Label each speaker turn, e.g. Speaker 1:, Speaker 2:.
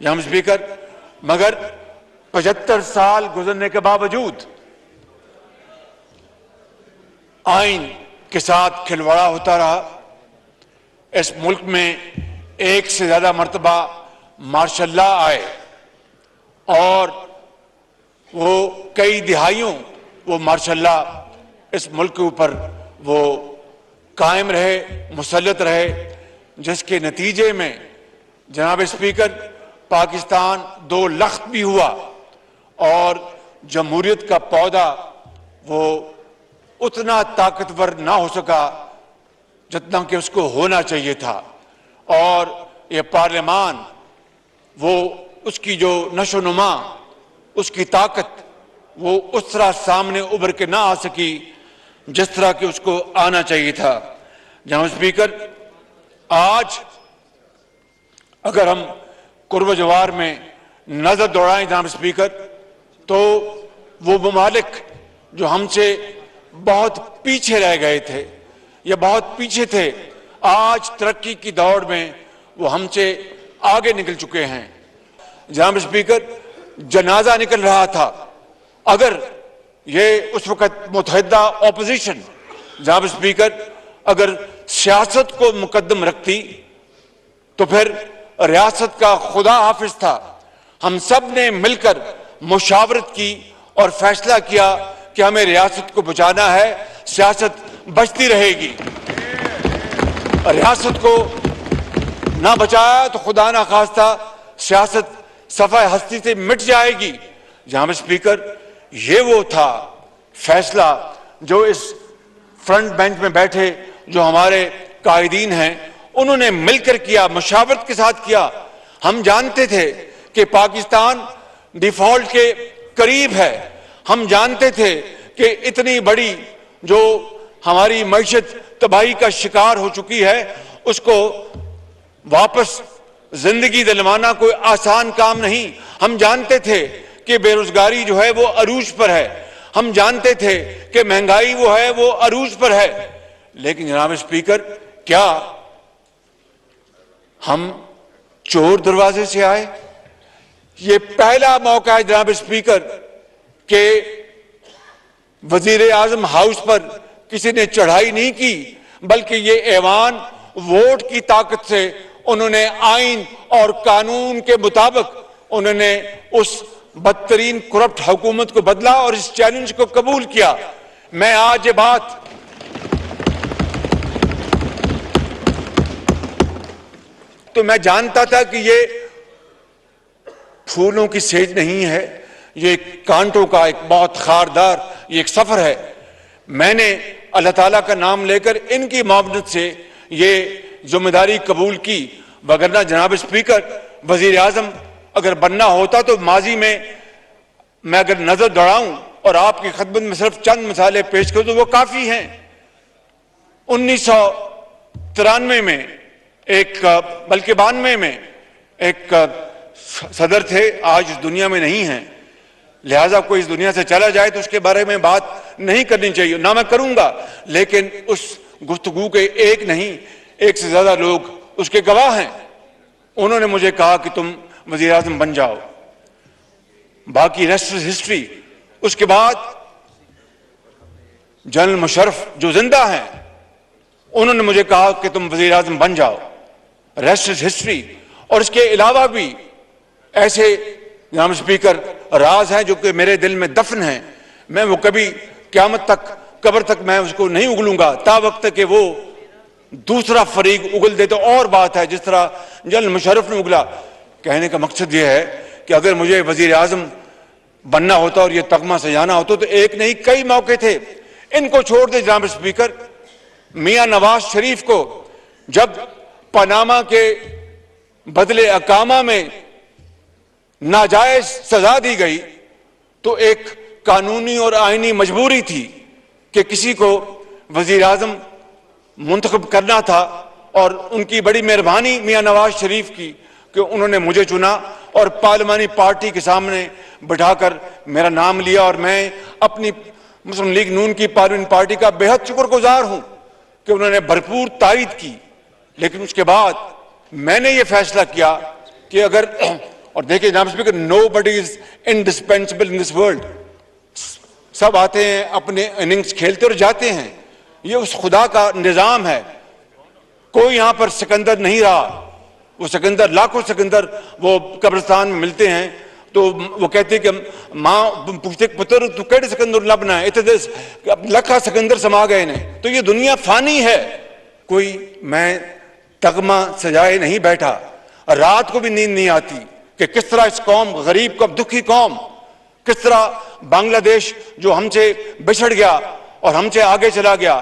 Speaker 1: جناب اسپیکر، مگر 75 سال گزرنے کے باوجود آئین کے ساتھ کھلواڑا ہوتا رہا۔ اس ملک میں ایک سے زیادہ مرتبہ مارشل لا آئے اور وہ کئی دہائیوں وہ مارشل لا اس ملک کے اوپر وہ قائم رہے، مسلط رہے، جس کے نتیجے میں جناب اسپیکر پاکستان 2 لخت بھی ہوا اور جمہوریت کا پودا وہ اتنا طاقتور نہ ہو سکا جتنا کہ اس کو ہونا چاہیے تھا، اور یہ پارلیمان وہ اس کی جو نشو و نما، اس کی طاقت وہ اس طرح سامنے ابھر کے نہ آ سکی جس طرح کہ اس کو آنا چاہیے تھا۔ جناب اسپیکر، آج اگر ہم قرب و جوار میں نظر دوڑائیں جناب اسپیکر، تو وہ ممالک جو ہم سے بہت پیچھے رہ گئے تھے یا بہت پیچھے تھے، آج ترقی کی دوڑ میں وہ ہم سے آگے نکل چکے ہیں۔ جناب اسپیکر، جنازہ نکل رہا تھا، اگر یہ اس وقت متحدہ اپوزیشن جناب اسپیکر اگر سیاست کو مقدم رکھتی تو پھر ریاست کا خدا حافظ تھا۔ ہم سب نے مل کر مشاورت کی اور فیصلہ کیا کہ ہمیں ریاست کو بچانا ہے، سیاست بچتی رہے گی۔ ریاست کو نہ بچایا تو خدا نہ خواستہ سیاست صفحہ ہستی سے مٹ جائے گی۔ جناب اسپیکر، یہ وہ تھا فیصلہ جو اس فرنٹ بینچ میں بیٹھے جو ہمارے قائدین ہیں انہوں نے مل کر کیا، مشاورت کے ساتھ کیا۔ ہم جانتے تھے کہ پاکستان ڈیفالٹ کے قریب ہے، ہم جانتے تھے کہ اتنی بڑی جو ہماری معیشت تباہی کا شکار ہو چکی ہے، اس کو واپس زندگی دلوانا کوئی آسان کام نہیں۔ ہم جانتے تھے کہ بے روزگاری جو ہے وہ عروج پر ہے، ہم جانتے تھے کہ مہنگائی وہ ہے وہ عروج پر ہے، لیکن جناب اسپیکر کیا ہم چور دروازے سے آئے؟ یہ پہلا موقع ہے جناب اسپیکر کہ وزیر اعظم ہاؤس پر کسی نے چڑھائی نہیں کی، بلکہ یہ ایوان ووٹ کی طاقت سے انہوں نے آئین اور قانون کے مطابق انہوں نے اس بدترین کرپٹ حکومت کو بدلا اور اس چیلنج کو قبول کیا۔ میں آج یہ بات تو میں جانتا تھا کہ یہ پھولوں کی سیج نہیں ہے، یہ کانٹوں کا ایک بہت خاردار یہ ایک سفر ہے۔ میں نے اللہ تعالیٰ کا نام لے کر ان کی معاونت سے یہ ذمہ داری قبول کی، وگرنہ جناب اسپیکر وزیر اعظم اگر بننا ہوتا تو ماضی میں اگر نظر دوڑاؤں اور آپ کی خدمت میں صرف چند مثالیں پیش کروں تو وہ کافی ہیں۔ 1993 میں بلکہ 92 میں ایک صدر تھے، آج اس دنیا میں نہیں ہیں، لہٰذا کوئی اس دنیا سے چلا جائے تو اس کے بارے میں بات نہیں کرنی چاہیے، نہ میں کروں گا، لیکن اس گفتگو کے ایک نہیں ایک سے زیادہ لوگ اس کے گواہ ہیں۔ انہوں نے مجھے کہا کہ تم وزیر اعظم بن جاؤ، باقی ریسٹ از ہسٹری۔ اس کے بعد جنرل مشرف جو زندہ ہیں انہوں نے مجھے کہا کہ تم وزیر اعظم بن جاؤ، ریسٹ از ہسٹری۔ اور اس کے علاوہ بھی ایسے جناب اسپیکر راز ہیں جو کہ میرے دل میں دفن ہیں، میں وہ کبھی قیامت تک قبر تک میں اس کو نہیں اگلوں گا، تا وقت کہ وہ دوسرا فریق اگل دے تو اور بات ہے، جس طرح جنرل مشرف نے اگلا۔ کہنے کا مقصد یہ ہے کہ اگر مجھے وزیر اعظم بننا ہوتا اور یہ تغمہ سجانا ہوتا تو ایک نہیں کئی موقع تھے۔ ان کو چھوڑ دے جناب اسپیکر، میاں نواز شریف کو جب پاناما کے بدلے اقامہ میں ناجائز سزا دی گئی تو ایک قانونی اور آئینی مجبوری تھی کہ کسی کو وزیر اعظم منتخب کرنا تھا، اور ان کی بڑی مہربانی میاں نواز شریف کی کہ انہوں نے مجھے چنا اور پارلیمانی پارٹی کے سامنے بٹھا کر میرا نام لیا، اور میں اپنی مسلم لیگ نون کی پارلیمانی پارٹی کا بے حد شکر گزار ہوں کہ انہوں نے بھرپور تائید کی۔ لیکن اس کے بعد میں نے یہ فیصلہ کیا کہ اگر اور دیکھیں جناب speaker, nobody is indispensable in this world. سب آتے ہیں اپنے اننگز کھیلتے اور جاتے ہیں. یہ اس خدا کا نظام ہے. کوئی یہاں پر سکندر نہیں رہا. وہ سکندر, لاکھوں سکندر وہ قبرستان میں ملتے ہیں تو وہ کہتے ہیں کہ ماں پوچھتے پتر تو کیڑے سکندر لبنا ہے, اتنے لکھا سکندر سما گئے نے. تو یہ دنیا فانی ہے. کوئی میں تغمہ سجائے نہیں بیٹھا, رات کو بھی نیند نہیں آتی کہ کس طرح اس قوم, غریب قوم, دکھی قوم, کس طرح بنگلہ دیش جو ہم سے بچھڑ گیا اور ہم سے آگے چلا گیا.